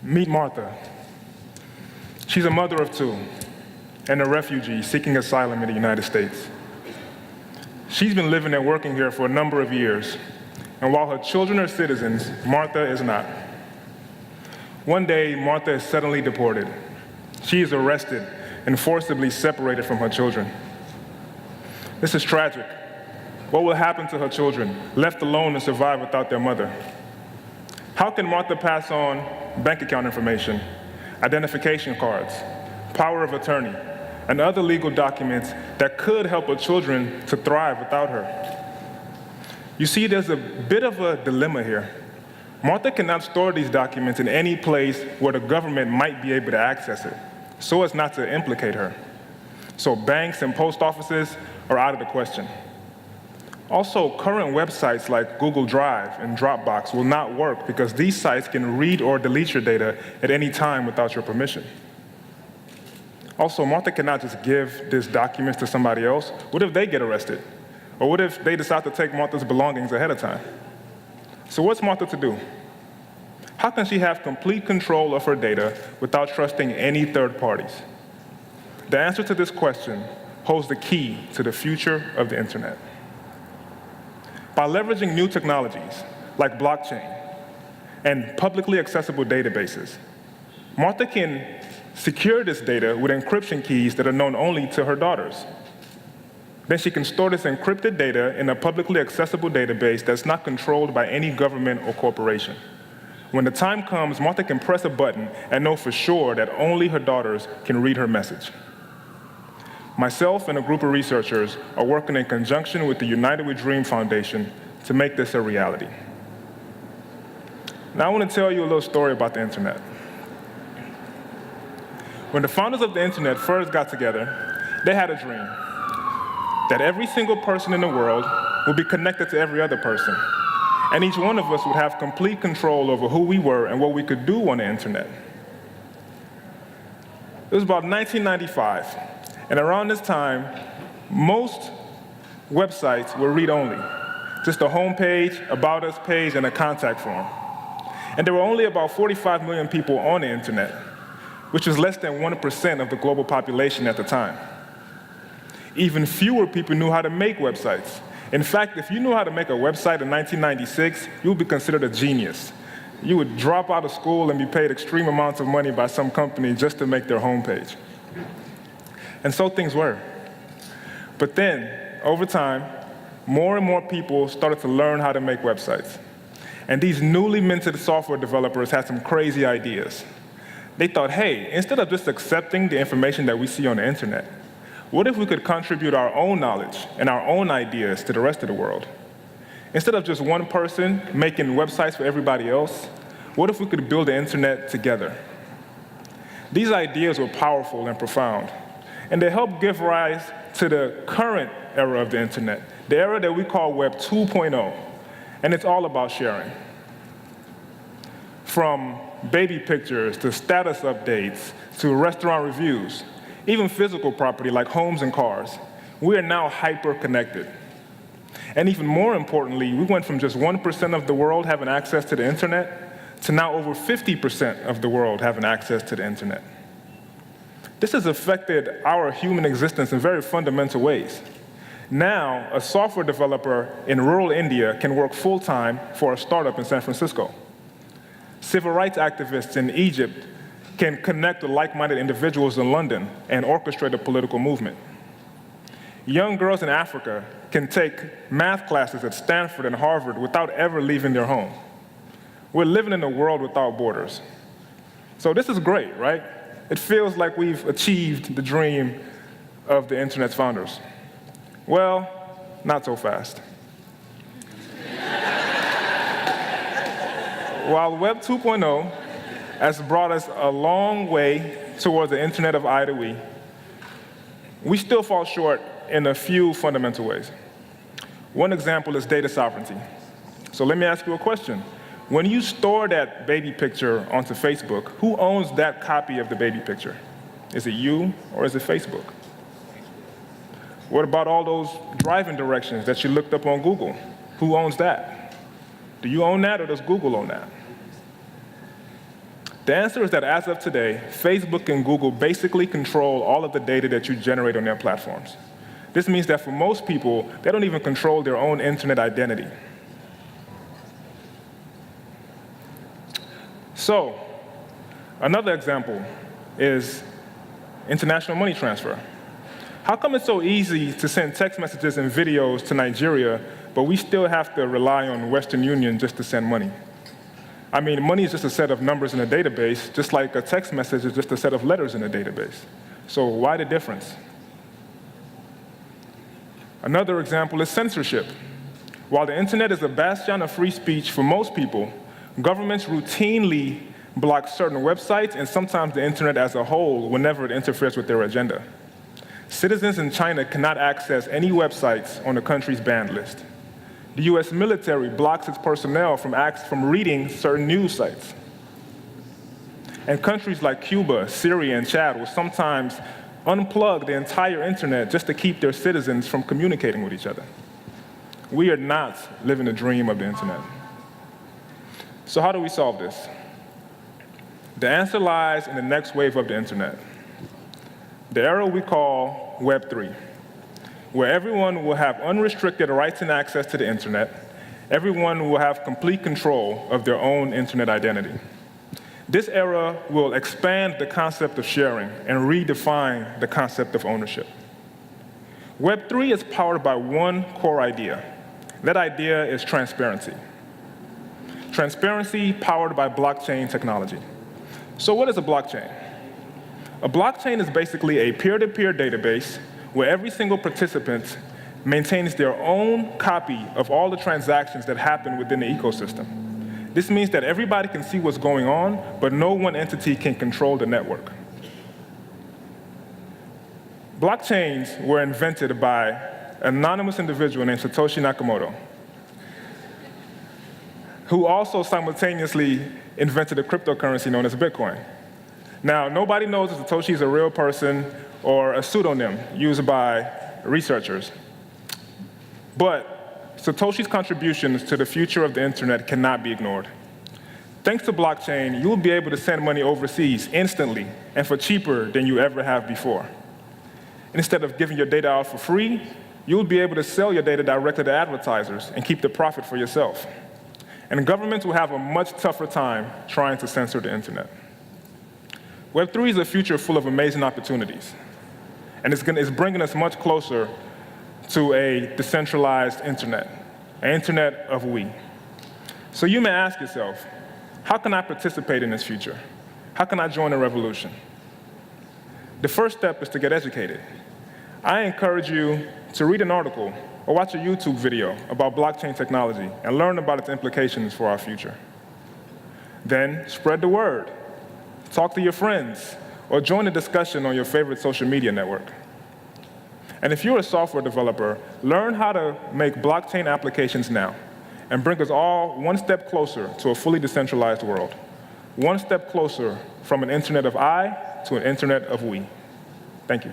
Meet Martha. She's a mother of two and a refugee seeking asylum in the United States. She's been living and working here for a number of years, and while her children are citizens, Martha is not. One day, Martha is suddenly deported. She is arrested and forcibly separated from her children. This is tragic. What will happen to her children, left alone to survive without their mother? How can Martha pass on bank account information, identification cards, power of attorney, and other legal documents that could help her children to thrive without her? You see, there's a bit of a dilemma here. Martha cannot store these documents in any place where the government might be able to access it, so as not to implicate her. So banks and post offices are out of the question. Also, current websites like Google Drive and Dropbox will not work because these sites can read or delete your data at any time without your permission. Also, Martha cannot just give these documents to somebody else. What if they get arrested? Or what if they decide to take Martha's belongings ahead of time? So what's Martha to do? How can she have complete control of her data without trusting any third parties? The answer to this question holds the key to the future of the internet. By leveraging new technologies like blockchain and publicly accessible databases, Martha can secure this data with encryption keys that are known only to her daughters. Then she can store this encrypted data in a publicly accessible database that's not controlled by any government or corporation. When the time comes, Martha can press a button and know for sure that only her daughters can read her message. Myself and a group of researchers are working in conjunction with the United We Dream Foundation to make this a reality. Now I want to tell you a little story about the internet. When the founders of the internet first got together, they had a dream that every single person in the world would be connected to every other person, and each one of us would have complete control over who we were and what we could do on the internet. It was about 1995, and around this time, most websites were read-only, just a home page, about us page, and a contact form. And there were only about 45 million people on the internet, which was less than 1% of the global population at the time. Even fewer people knew how to make websites. In fact, if you knew how to make a website in 1996, you would be considered a genius. You would drop out of school and be paid extreme amounts of money by some company just to make their homepage. And so things were. But then, over time, more and more people started to learn how to make websites. And these newly minted software developers had some crazy ideas. They thought, hey, instead of just accepting the information that we see on the internet, what if we could contribute our own knowledge and our own ideas to the rest of the world? Instead of just one person making websites for everybody else, what if we could build the internet together? These ideas were powerful and profound, and they helped give rise to the current era of the internet, the era that we call Web 2.0, and it's all about sharing. From baby pictures to status updates to restaurant reviews, even physical property like homes and cars, we are now hyper-connected. And even more importantly, we went from just 1% of the world having access to the internet to now over 50% of the world having access to the internet. This has affected our human existence in very fundamental ways. Now, a software developer in rural India can work full-time for a startup in San Francisco. Civil rights activists in Egypt can connect with like-minded individuals in London and orchestrate a political movement. Young girls in Africa can take math classes at Stanford and Harvard without ever leaving their home. We're living in a world without borders. So this is great, right? It feels like we've achieved the dream of the internet's founders. Well, not so fast. While Web 2.0 has brought us a long way towards the internet of I to we still fall short in a few fundamental ways. One example is data sovereignty. So let me ask you a question. When you store that baby picture onto Facebook, who owns that copy of the baby picture? Is it you or is it Facebook? What about all those driving directions that you looked up on Google? Who owns that? Do you own that or does Google own that? The answer is that as of today, Facebook and Google basically control all of the data that you generate on their platforms. This means that for most people, they don't even control their own internet identity. So, another example is international money transfer. How come it's so easy to send text messages and videos to Nigeria, but we still have to rely on Western Union just to send money? I mean, money is just a set of numbers in a database, just like a text message is just a set of letters in a database. So why the difference? Another example is censorship. While the internet is a bastion of free speech for most people, governments routinely block certain websites and sometimes the internet as a whole whenever it interferes with their agenda. Citizens in China cannot access any websites on the country's banned list. The US military blocks its personnel from reading certain news sites. And countries like Cuba, Syria, and Chad will sometimes unplug the entire internet just to keep their citizens from communicating with each other. We are not living the dream of the internet. So how do we solve this? The answer lies in the next wave of the internet, the era we call Web 3. Where everyone will have unrestricted rights and access to the internet. Everyone will have complete control of their own internet identity. This era will expand the concept of sharing and redefine the concept of ownership. Web 3 is powered by one core idea. That idea is transparency. Transparency powered by blockchain technology. So what is a blockchain? A blockchain is basically a peer-to-peer database where every single participant maintains their own copy of all the transactions that happen within the ecosystem. This means that everybody can see what's going on, but no one entity can control the network. Blockchains were invented by an anonymous individual named Satoshi Nakamoto, who also simultaneously invented a cryptocurrency known as Bitcoin. Now, nobody knows if Satoshi is a real person or a pseudonym used by researchers. But Satoshi's contributions to the future of the internet cannot be ignored. Thanks to blockchain, you'll be able to send money overseas instantly and for cheaper than you ever have before. Instead of giving your data out for free, you'll be able to sell your data directly to advertisers and keep the profit for yourself. And governments will have a much tougher time trying to censor the internet. Web 3 is a future full of amazing opportunities. And it's bringing us much closer to a decentralized internet, an internet of we. So you may ask yourself, how can I participate in this future? How can I join the revolution? The first step is to get educated. I encourage you to read an article or watch a YouTube video about blockchain technology and learn about its implications for our future. Then spread the word. Talk to your friends, or join a discussion on your favorite social media network. And if you're a software developer, learn how to make blockchain applications now and bring us all one step closer to a fully decentralized world. One step closer from an internet of I to an internet of we. Thank you.